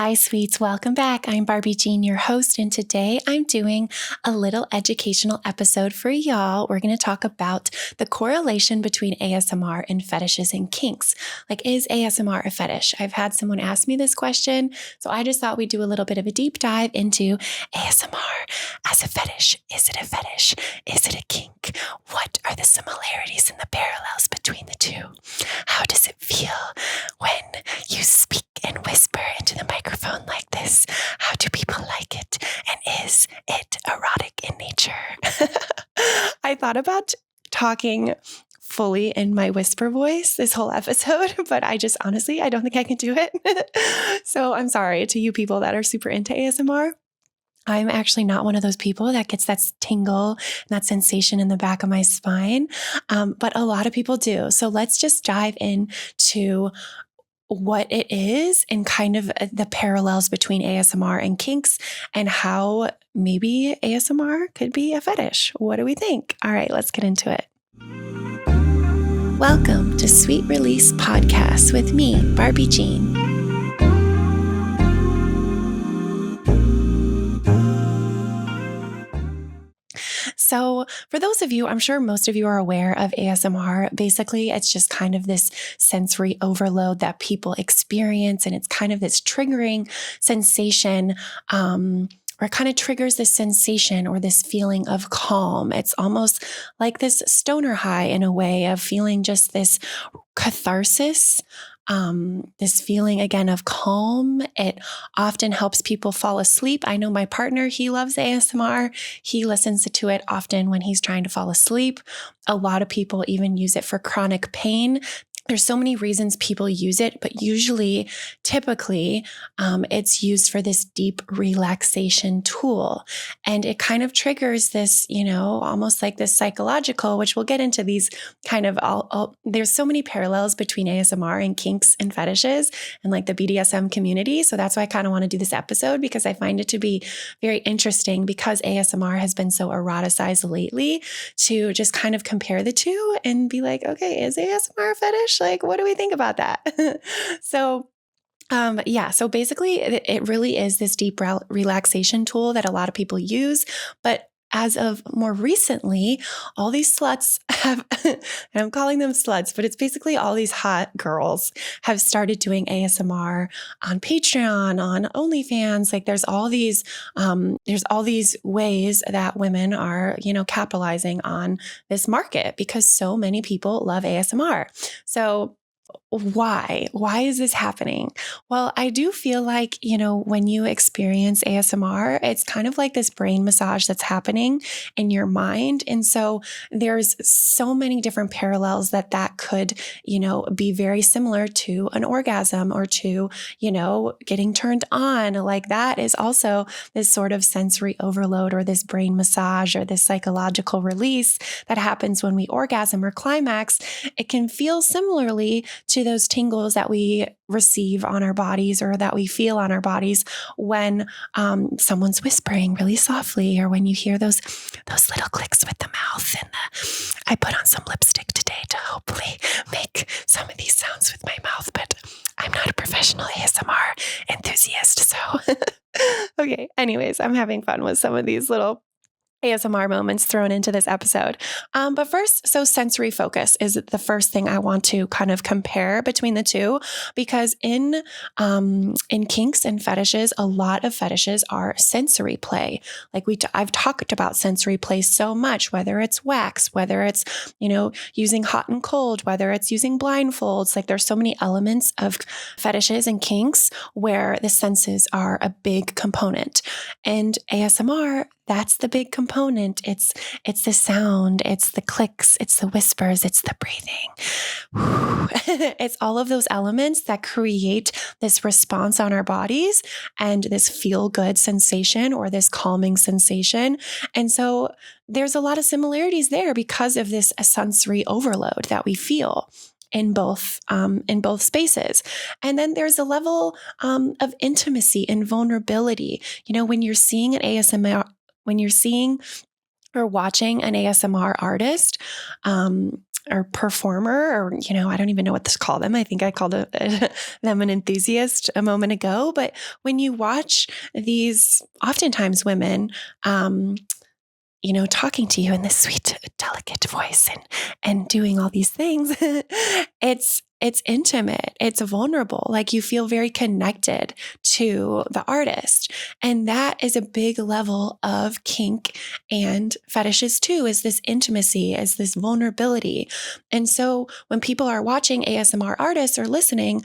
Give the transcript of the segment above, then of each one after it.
Hi, sweets. Welcome back. I'm Barbie Jean, your host, and today I'm doing a little educational episode for y'all. We're going to talk about the correlation between ASMR and fetishes and kinks. Like, is ASMR a fetish? I've had someone ask me this question, so I just thought we'd do a little bit of a deep dive into ASMR as a fetish. Is it a fetish? Is it a kink? What are the similarities and the parallels between the two? How does it feel when you speak and whisper into the microphone like this? How do people like it? And is it erotic in nature? I thought about talking fully in my whisper voice this whole episode, but I just honestly, I don't think I can do it. So I'm sorry to you people that are super into ASMR. I'm actually not one of those people that gets that tingle and that sensation in the back of my spine, but a lot of people do. So let's just dive into what it is and kind of the parallels between ASMR and kinks and how maybe ASMR could be a fetish. What do we think? All right, let's get into it. Welcome to Sweet Release Podcast with me, Barbie Jean. So for those of you, I'm sure most of you are aware of ASMR. Basically, it's just kind of this sensory overload that people experience. And it's kind of this triggering sensation, or it kind of triggers this sensation or this feeling of calm. It's almost like this stoner high in a way of feeling just this catharsis. This feeling again of calm. It often helps people fall asleep. I know my partner, he loves ASMR. He listens to it often when he's trying to fall asleep. A lot of people even use it for chronic pain. There's so many reasons people use it, but typically, it's used for this deep relaxation tool. And it kind of triggers this, almost like this psychological, which we'll get into these kind of there's so many parallels between ASMR and kinks and fetishes and like the BDSM community. So that's why I kind of want to do this episode, because I find it to be very interesting because ASMR has been so eroticized lately, to just kind of compare the two and be like, okay, is ASMR a fetish? Like, what do we think about that? So basically it really is this deep relaxation tool that a lot of people use. But as of more recently, all these sluts have, and I'm calling them sluts, but it's basically all these hot girls have started doing ASMR on Patreon, on OnlyFans. Like there's all these ways that women are, capitalizing on this market because so many people love ASMR. So why is this happening? Well, I do feel like, when you experience ASMR, it's kind of like this brain massage that's happening in your mind. And so there's so many different parallels that could, be very similar to an orgasm or to, getting turned on. Like that is also this sort of sensory overload or this brain massage or this psychological release that happens when we orgasm or climax. It can feel similarly to those tingles that we receive on our bodies or that we feel on our bodies when someone's whispering really softly, or when you hear those little clicks with the mouth. And I put on some lipstick today to hopefully make some of these sounds with my mouth, but I'm not a professional ASMR enthusiast. So, okay. Anyways, I'm having fun with some of these little ASMR moments thrown into this episode. But first, so sensory focus is the first thing I want to kind of compare between the two, because in kinks and fetishes, a lot of fetishes are sensory play. Like I've talked about sensory play so much, whether it's wax, whether it's, using hot and cold, whether it's using blindfolds. Like there's so many elements of fetishes and kinks where the senses are a big component. And ASMR, that's the big component. It's the sound, it's the clicks, it's the whispers, it's the breathing. It's all of those elements that create this response on our bodies and this feel-good sensation or this calming sensation. And so there's a lot of similarities there because of this sensory overload that we feel in both spaces. And then there's a level of intimacy and vulnerability. When you're seeing an ASMR, when you're seeing or watching an ASMR artist, or performer, or, I don't even know what to call them. I think I called them an enthusiast a moment ago. But when you watch these, oftentimes women, talking to you in this sweet, delicate voice and doing all these things, it's intimate, it's vulnerable. Like, you feel very connected to the artist. And that is a big level of kink and fetishes too, is this intimacy, is this vulnerability. And so when people are watching ASMR artists or listening,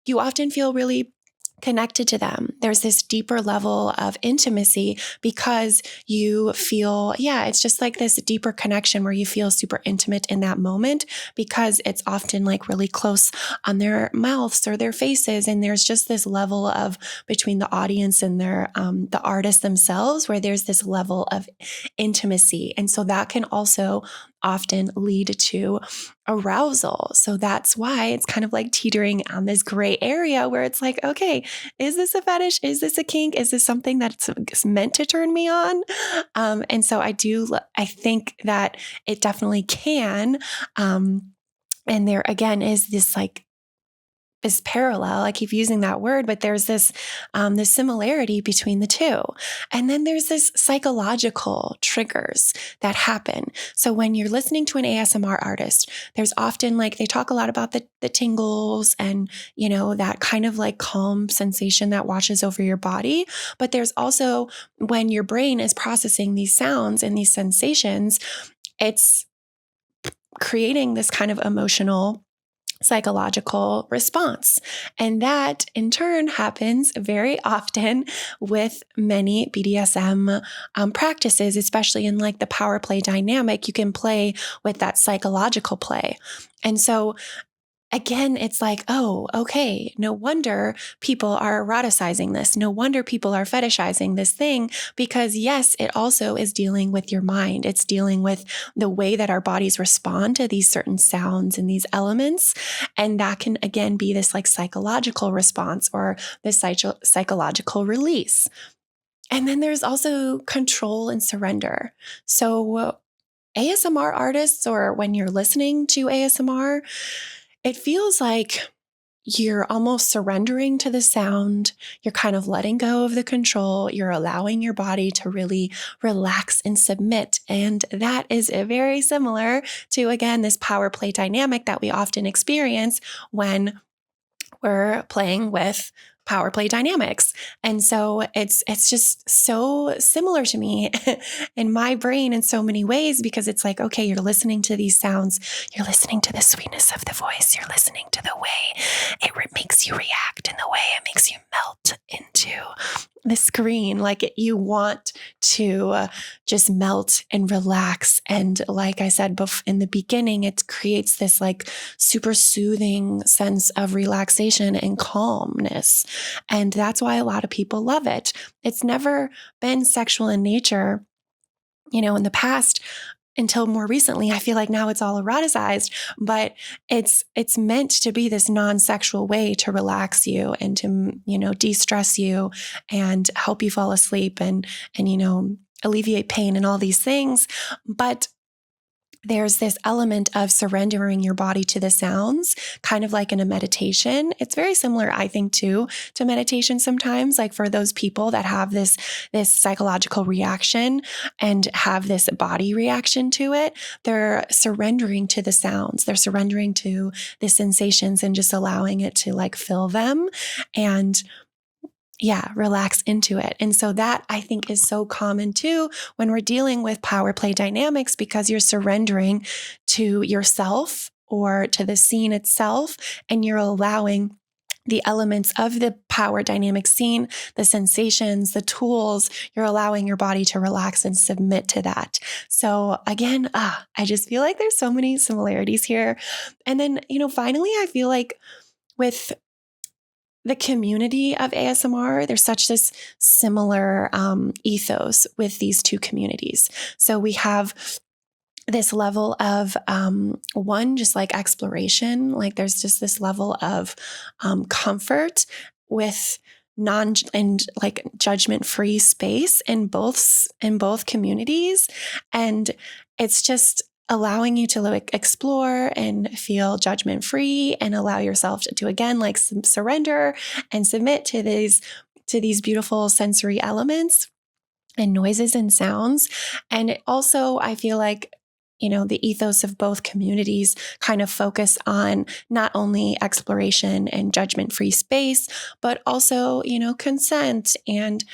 you often feel really connected to them. There's this deeper level of intimacy because you feel, it's just like this deeper connection where you feel super intimate in that moment, because it's often like really close on their mouths or their faces. And there's just this level of between the audience and the artist themselves, where there's this level of intimacy. And so that can also often lead to arousal. So that's why it's kind of like teetering on this gray area where it's like, okay, is this a fetish? Is this a kink? Is this something that's meant to turn me on? And so I think that it definitely can. And there again is this this parallel. I keep using that word, but there's this similarity between the two. And then there's this psychological triggers that happen. So when you're listening to an ASMR artist, there's often they talk a lot about the tingles and, that kind of like calm sensation that washes over your body. But there's also when your brain is processing these sounds and these sensations, it's creating this kind of emotional psychological response. And that in turn happens very often with many BDSM practices, especially in the power play dynamic. You can play with that psychological play. And so again, it's like, oh, okay, no wonder people are eroticizing this. No wonder people are fetishizing this thing, because yes, it also is dealing with your mind. It's dealing with the way that our bodies respond to these certain sounds and these elements. And that can, again, be this psychological response or this psychological release. And then there's also control and surrender. So ASMR artists, or when you're listening to ASMR, it feels like you're almost surrendering to the sound. You're kind of letting go of the control. You're allowing your body to really relax and submit. And that is very similar to, again, this power play dynamic that we often experience when we're playing with power play dynamics. And so it's just so similar to me in my brain in so many ways, because it's like, okay, you're listening to these sounds, you're listening to the sweetness of the voice, you're listening to the way it makes you react and the way it makes you melt into the screen. You want to just melt and relax. And like I said in the beginning, it creates this super soothing sense of relaxation and calmness. And that's why a lot of people love it. It's never been sexual in nature, in the past. Until more recently, I feel like now it's all eroticized, but it's meant to be this non-sexual way to relax you and to, de-stress you and help you fall asleep and alleviate pain and all these things. But there's this element of surrendering your body to the sounds, kind of like in a meditation. It's very similar, I think, to meditation sometimes, for those people that have this psychological reaction and have this body reaction to it. They're surrendering to the sounds. They're surrendering to the sensations and just allowing it to fill them and relax into it. And so that, I think, is so common too when we're dealing with power play dynamics, because you're surrendering to yourself or to the scene itself, and you're allowing the elements of the power dynamic scene, the sensations, the tools, you're allowing your body to relax and submit to that. So again, I just feel like there's so many similarities here. And then, finally, I feel like with the community of ASMR, there's such this similar ethos with these two communities. So we have this level of one, just exploration, there's just this level of comfort with judgment-free space in both communities. And it's just allowing you to like explore and feel judgment free and allow yourself to again, like surrender and submit to these beautiful sensory elements and noises and sounds. And also, I feel like, the ethos of both communities kind of focus on not only exploration and judgment-free space, but also, consent and,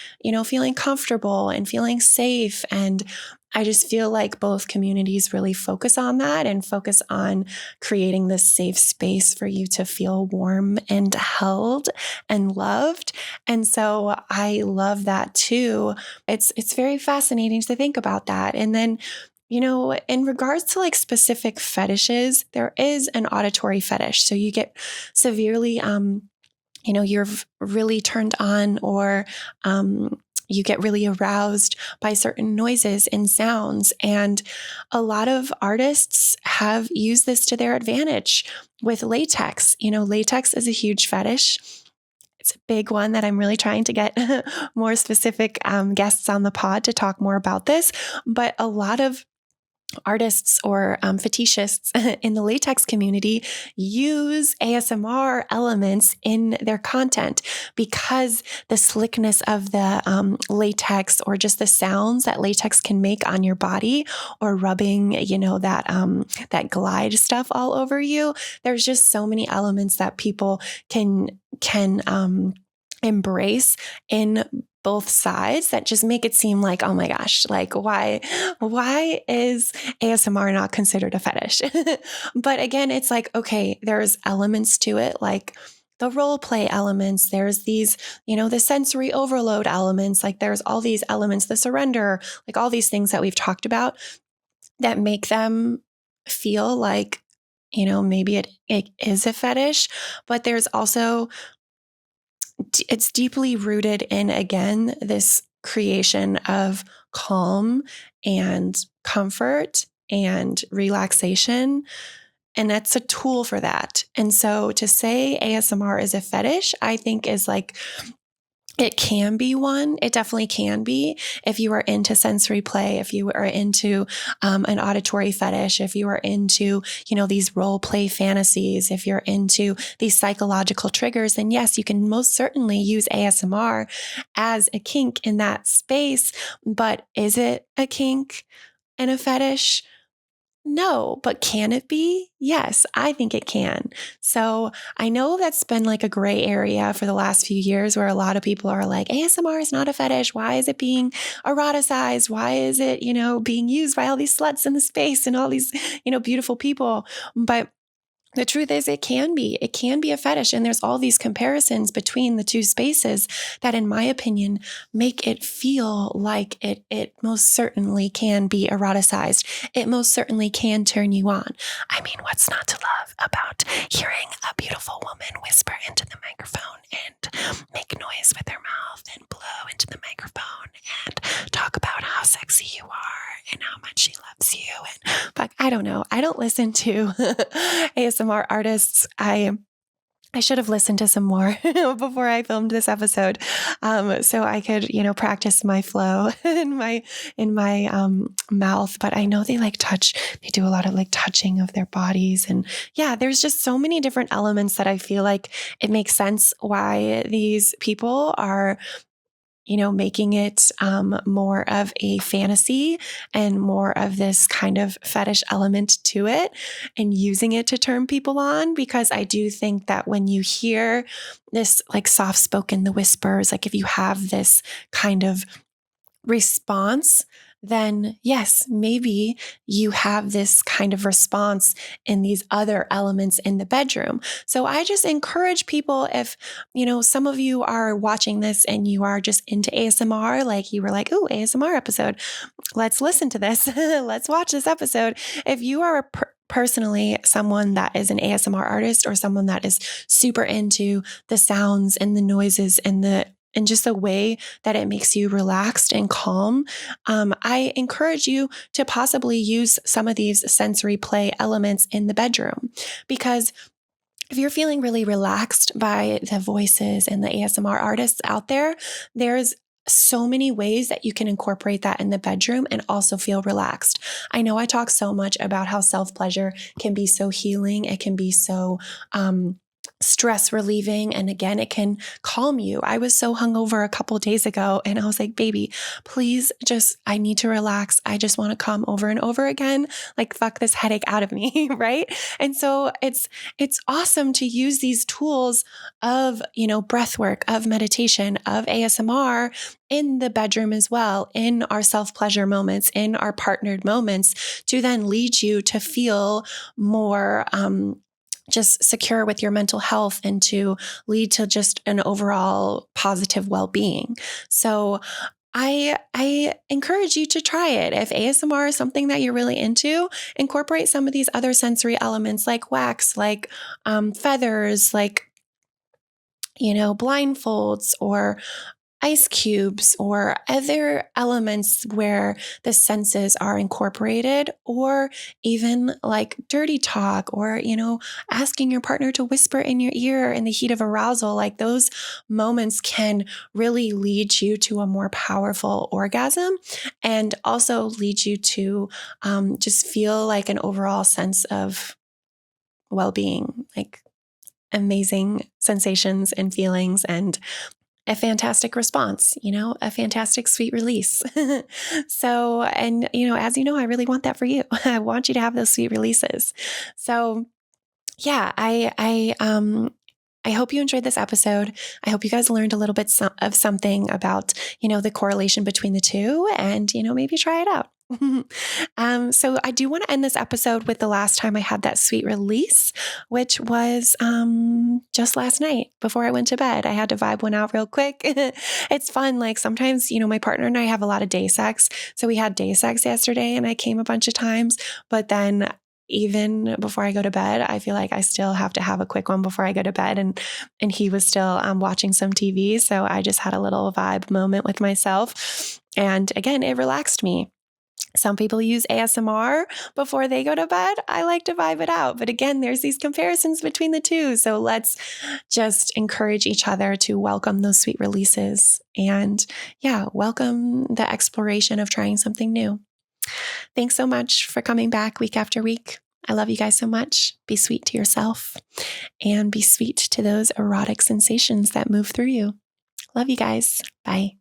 feeling comfortable and feeling safe. And I just feel like both communities really focus on that and focus on creating this safe space for you to feel warm and held and loved. And so I love that too. It's very fascinating to think about that. And then, in regards to like specific fetishes, there is an auditory fetish. So you get severely, you're really turned on, or you get really aroused by certain noises and sounds. And a lot of artists have used this to their advantage with latex. Latex is a huge fetish. It's a big one that I'm really trying to get more specific guests on the pod to talk more about this. But a lot of artists or fetishists in the latex community use ASMR elements in their content because the slickness of the latex, or just the sounds that latex can make on your body, or rubbing, that glide stuff all over you. There's just so many elements that people can embrace in both sides that just make it seem like, oh my gosh, like why is ASMR not considered a fetish? But again, it's like, okay, there's elements to it, like the role play elements. There's these, the sensory overload elements, like there's all these elements, the surrender, like all these things that we've talked about that make them feel like, maybe it is a fetish. But there's also, it's deeply rooted in, again, this creation of calm and comfort and relaxation. And that's a tool for that. And so to say ASMR is a fetish, I think is like, it can be one. It definitely can be. If you are into sensory play, if you are into an auditory fetish, if you are into, these role play fantasies, if you're into these psychological triggers, then yes, you can most certainly use ASMR as a kink in that space. But is it a kink and a fetish? No, but can it be? Yes, I think it can. So I know that's been like a gray area for the last few years, where a lot of people are like, ASMR is not a fetish. Why is it being eroticized? Why is it, being used by all these sluts in the space and all these, beautiful people? But the truth is, it can be a fetish. And there's all these comparisons between the two spaces that, in my opinion, make it feel like it most certainly can be eroticized. It most certainly can turn you on. I mean, what's not to love about hearing a beautiful woman whisper into the microphone and make noise with her mouth and blow into the microphone and talk about how sexy you are and how much she loves you. But I don't know. I don't listen to ASMR artists. I should have listened to some more before I filmed this episode, so I could, practice my flow in my mouth. But I know they do a lot of like touching of their bodies, and yeah, there's just so many different elements that I feel like it makes sense why these people are, making it more of a fantasy and more of this kind of fetish element to it, and using it to turn people on. Because I do think that when you hear this like soft spoken, the whispers, like if you have this kind of response, then yes, maybe you have this kind of response in these other elements in the bedroom. So I just encourage people, if, some of you are watching this and you are just into ASMR, like you were like, oh, ASMR episode, let's listen to this. Let's watch this episode. If you are personally someone that is an ASMR artist, or someone that is super into the sounds and the noises and just the way that it makes you relaxed and calm, I encourage you to possibly use some of these sensory play elements in the bedroom. Because if you're feeling really relaxed by the voices and the ASMR artists out there, there's so many ways that you can incorporate that in the bedroom and also feel relaxed. I know I talk so much about how self-pleasure can be so healing. It can be so stress relieving. And again, it can calm you. I was so hungover a couple of days ago and I was like, baby, please I need to relax. I just want to come over and over again. Like, fuck this headache out of me. Right. And so it's awesome to use these tools of, breath work, of meditation, of ASMR in the bedroom as well, in our self-pleasure moments, in our partnered moments, to then lead you to feel more, just secure with your mental health and to lead to just an overall positive well-being. So I encourage you to try it. If ASMR is something that you're really into, incorporate some of these other sensory elements like wax, like feathers, like, blindfolds or ice cubes or other elements where the senses are incorporated, or even like dirty talk or, asking your partner to whisper in your ear in the heat of arousal. Like, those moments can really lead you to a more powerful orgasm and also lead you to just feel like an overall sense of well-being, like amazing sensations and feelings and a fantastic response, a fantastic sweet release. So, and, as you know, I really want that for you. I want you to have those sweet releases. So yeah, I hope you enjoyed this episode. I hope you guys learned a little bit of something about, the correlation between the two and, maybe try it out. So I do want to end this episode with the last time I had that sweet release, which was just last night before I went to bed. I had to vibe one out real quick. It's fun. Like, sometimes, my partner and I have a lot of day sex. So we had day sex yesterday and I came a bunch of times, but then even before I go to bed, I feel like I still have to have a quick one before I go to bed. And he was still watching some TV. So I just had a little vibe moment with myself. And again, it relaxed me. Some people use ASMR before they go to bed. I like to vibe it out. But again, there's these comparisons between the two. So let's just encourage each other to welcome those sweet releases and welcome the exploration of trying something new. Thanks so much for coming back week after week. I love you guys so much. Be sweet to yourself and be sweet to those erotic sensations that move through you. Love you guys. Bye.